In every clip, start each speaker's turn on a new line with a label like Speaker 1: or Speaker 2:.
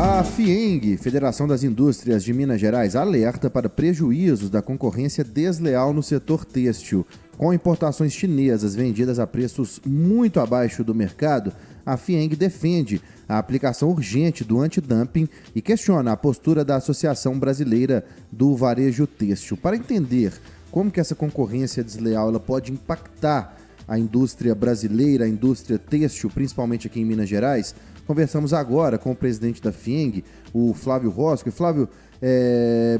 Speaker 1: A FIENG, Federação das Indústrias de Minas Gerais, alerta para prejuízos da concorrência desleal no setor têxtil. Com importações chinesas vendidas a preços muito abaixo do mercado, a FIENG defende a aplicação urgente do antidumping e questiona a postura da Associação Brasileira do Varejo Têxtil. Para entender como que essa concorrência desleal ela pode impactar a indústria brasileira, a indústria têxtil, principalmente aqui em Minas Gerais, conversamos agora com o presidente da FIENG, o Flávio Rosco. E Flávio,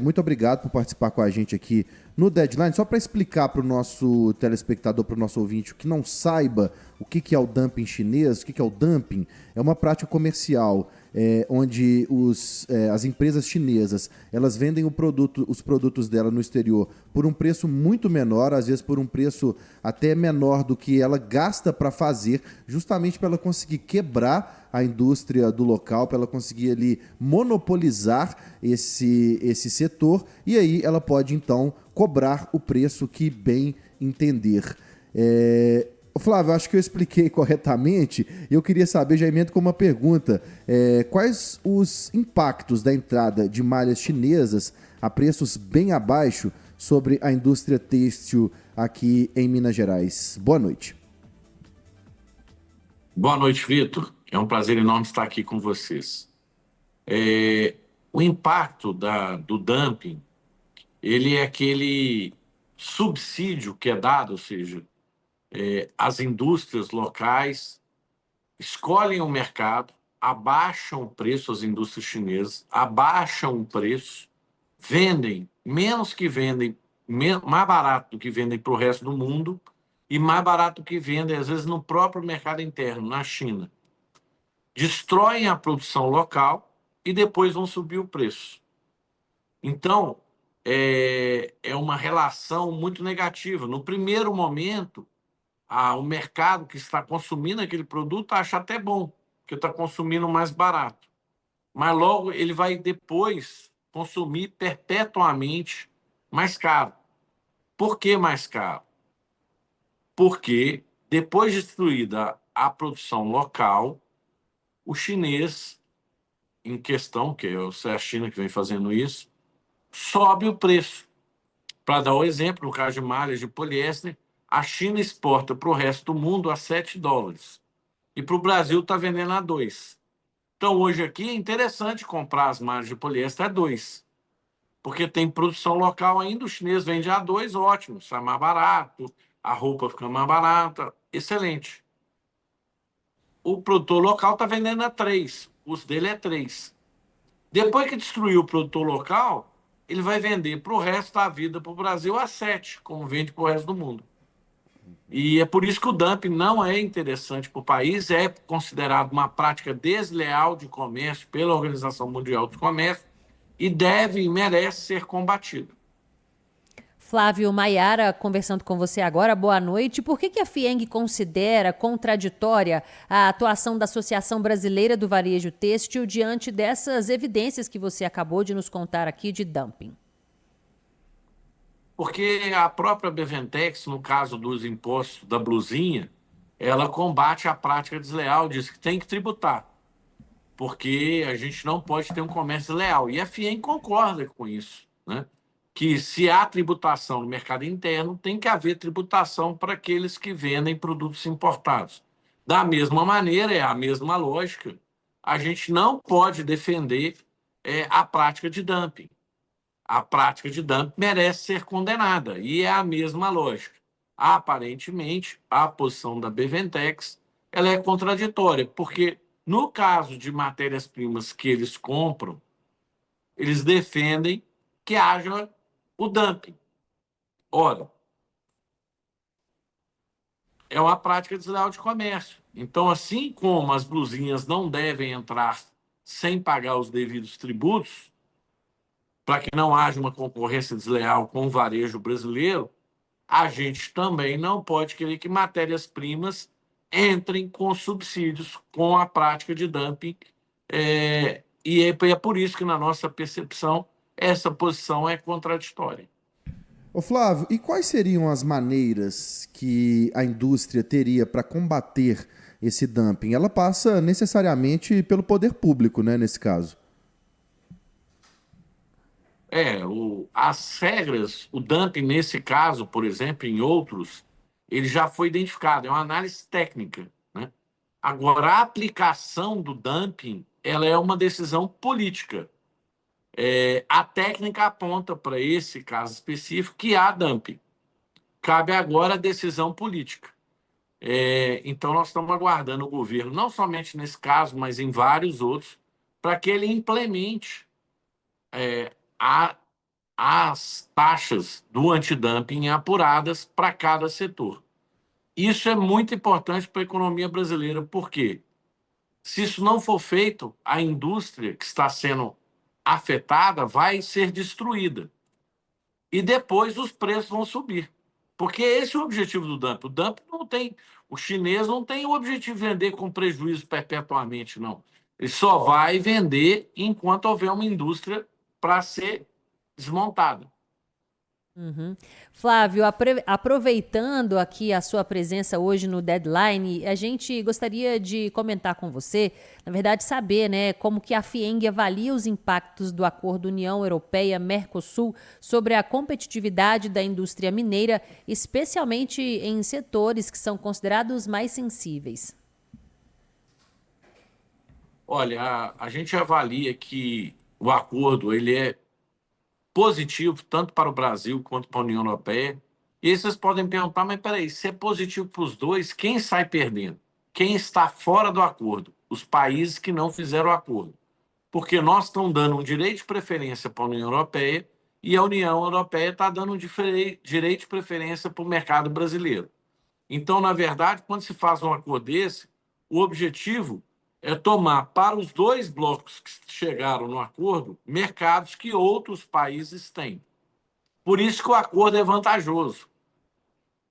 Speaker 1: muito obrigado por participar com a gente aqui no Deadline. Só para explicar para o nosso telespectador, para o nosso ouvinte, que não saiba o que é o dumping chinês, o que é o dumping, é uma prática comercial onde as empresas chinesas elas vendem os produtos dela no exterior por um preço muito menor, às vezes por um preço até menor do que ela gasta para fazer, justamente para ela conseguir quebrar a indústria do local, para ela conseguir ali monopolizar esse setor, e aí ela pode então cobrar o preço que bem entender. Flávio, acho que eu expliquei corretamente. Eu queria saber, já emendo com uma pergunta, quais os impactos da entrada de malhas chinesas a preços bem abaixo sobre a indústria têxtil aqui em Minas Gerais? Boa noite.
Speaker 2: Boa noite, Vitor. É um prazer enorme estar aqui com vocês. O impacto do dumping, ele é aquele subsídio que é dado, ou seja, as indústrias locais escolhem o mercado, abaixam o preço, as indústrias chinesas abaixam o preço, vendem menos que vendem, mais barato do que vendem para o resto do mundo e mais barato do que vendem, às vezes, no próprio mercado interno, na China. Destroem a produção local e depois vão subir o preço. Então, é uma relação muito negativa. No primeiro momento, o mercado que está consumindo aquele produto acha até bom, porque está consumindo mais barato. Mas logo ele vai depois consumir perpetuamente mais caro. Por que mais caro? Porque depois de destruída a produção local, o chinês em questão, que é a China que vem fazendo isso, sobe o preço. Para dar o exemplo, no caso de malhas de poliéster, a China exporta para o resto do mundo a $7. E para o Brasil está vendendo a 2. Então, hoje aqui é interessante comprar as malhas de poliéster a 2. Porque tem produção local ainda, o chinês vende a 2, ótimo, sai mais barato, a roupa fica mais barata, excelente. O produtor local está vendendo a 3, os dele é 3. Depois que destruiu o produtor local, ele vai vender para o resto da vida para o Brasil a 7, como vende para o resto do mundo. E é por isso que o dumping não é interessante para o país, é considerado uma prática desleal de comércio pela Organização Mundial do Comércio e deve e merece ser combatido.
Speaker 3: Flávio Maiara, conversando com você agora, boa noite. Por que a FIENG considera contraditória a atuação da Associação Brasileira do Varejo Têxtil diante dessas evidências que você acabou de nos contar aqui de dumping?
Speaker 2: Porque a própria Beventex, no caso dos impostos da blusinha, ela combate a prática desleal, diz que tem que tributar, porque a gente não pode ter um comércio leal. E a FIENG concorda com isso, né? Que se há tributação no mercado interno, tem que haver tributação para aqueles que vendem produtos importados. Da mesma maneira, é a mesma lógica, a gente não pode defender a prática de dumping. A prática de dumping merece ser condenada, e é a mesma lógica. Aparentemente, a posição da Beventex ela é contraditória, porque no caso de matérias-primas que eles compram, eles defendem que haja o dumping. Ora, é uma prática desleal de comércio. Então, assim como as blusinhas não devem entrar sem pagar os devidos tributos, para que não haja uma concorrência desleal com o varejo brasileiro, a gente também não pode querer que matérias-primas entrem com subsídios com a prática de dumping. E é por isso que, na nossa percepção, essa posição é contraditória.
Speaker 1: Ô Flávio, e quais seriam as maneiras que a indústria teria para combater esse dumping? Ela passa necessariamente pelo poder público, né, nesse caso?
Speaker 2: As regras, o dumping nesse caso, por exemplo, em outros, ele já foi identificado, é uma análise técnica, né? Agora, a aplicação do dumping, ela é uma decisão política. A técnica aponta para esse caso específico que há dumping. Cabe agora a decisão política. Então, nós estamos aguardando o governo, não somente nesse caso, mas em vários outros, para que ele implemente a as taxas do antidumping apuradas para cada setor. Isso é muito importante para a economia brasileira, porque se isso não for feito, a indústria que está sendo afetada vai ser destruída. E depois os preços vão subir. Porque esse é o objetivo do dumping. O dumping não tem. O chinês não tem o objetivo de vender com prejuízo perpetuamente, não. Ele só vai vender enquanto houver uma indústria para ser desmontada.
Speaker 3: Uhum. Flávio, aproveitando aqui a sua presença hoje no Deadline, a gente gostaria de comentar com você, na verdade, saber, né, como que a FIENG avalia os impactos do Acordo União Europeia-Mercosul sobre a competitividade da indústria mineira, especialmente em setores que são considerados mais sensíveis.
Speaker 2: Olha, a gente avalia que o acordo ele é positivo tanto para o Brasil quanto para a União Europeia. E aí vocês podem perguntar, mas peraí, se é positivo para os dois, quem sai perdendo? Quem está fora do acordo? Os países que não fizeram o acordo. Porque nós estamos dando um direito de preferência para a União Europeia e a União Europeia está dando um direito de preferência para o mercado brasileiro. Então, na verdade, quando se faz um acordo desse, o objetivo é tomar para os dois blocos que chegaram no acordo mercados que outros países têm. Por isso que o acordo é vantajoso,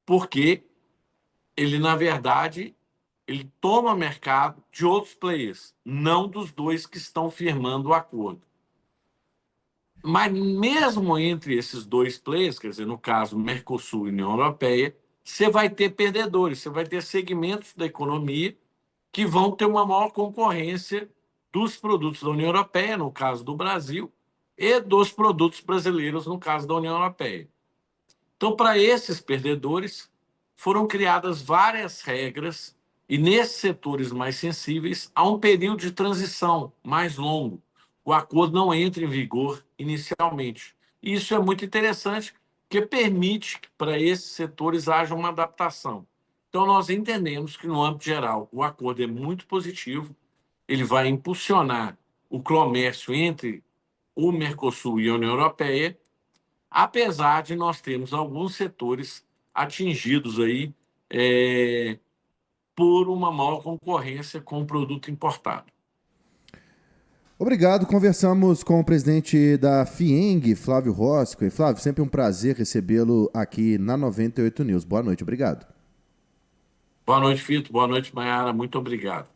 Speaker 2: porque ele, na verdade, ele toma mercado de outros players, não dos dois que estão firmando o acordo. Mas mesmo entre esses dois players, quer dizer, no caso Mercosul e União Europeia, você vai ter perdedores, você vai ter segmentos da economia que vão ter uma maior concorrência dos produtos da União Europeia, no caso do Brasil, e dos produtos brasileiros, no caso da União Europeia. Então, para esses perdedores, foram criadas várias regras, e nesses setores mais sensíveis, há um período de transição mais longo. O acordo não entra em vigor inicialmente. E isso é muito interessante, porque permite que para esses setores haja uma adaptação. Então, nós entendemos que, no âmbito geral, o acordo é muito positivo, ele vai impulsionar o comércio entre o Mercosul e a União Europeia, apesar de nós termos alguns setores atingidos aí por uma maior concorrência com o produto importado.
Speaker 1: Obrigado. Conversamos com o presidente da FIENG, Flávio Rosco. E Flávio, sempre um prazer recebê-lo aqui na 98 News. Boa noite, obrigado.
Speaker 2: Boa noite, Fito. Boa noite, Mayara. Muito obrigado.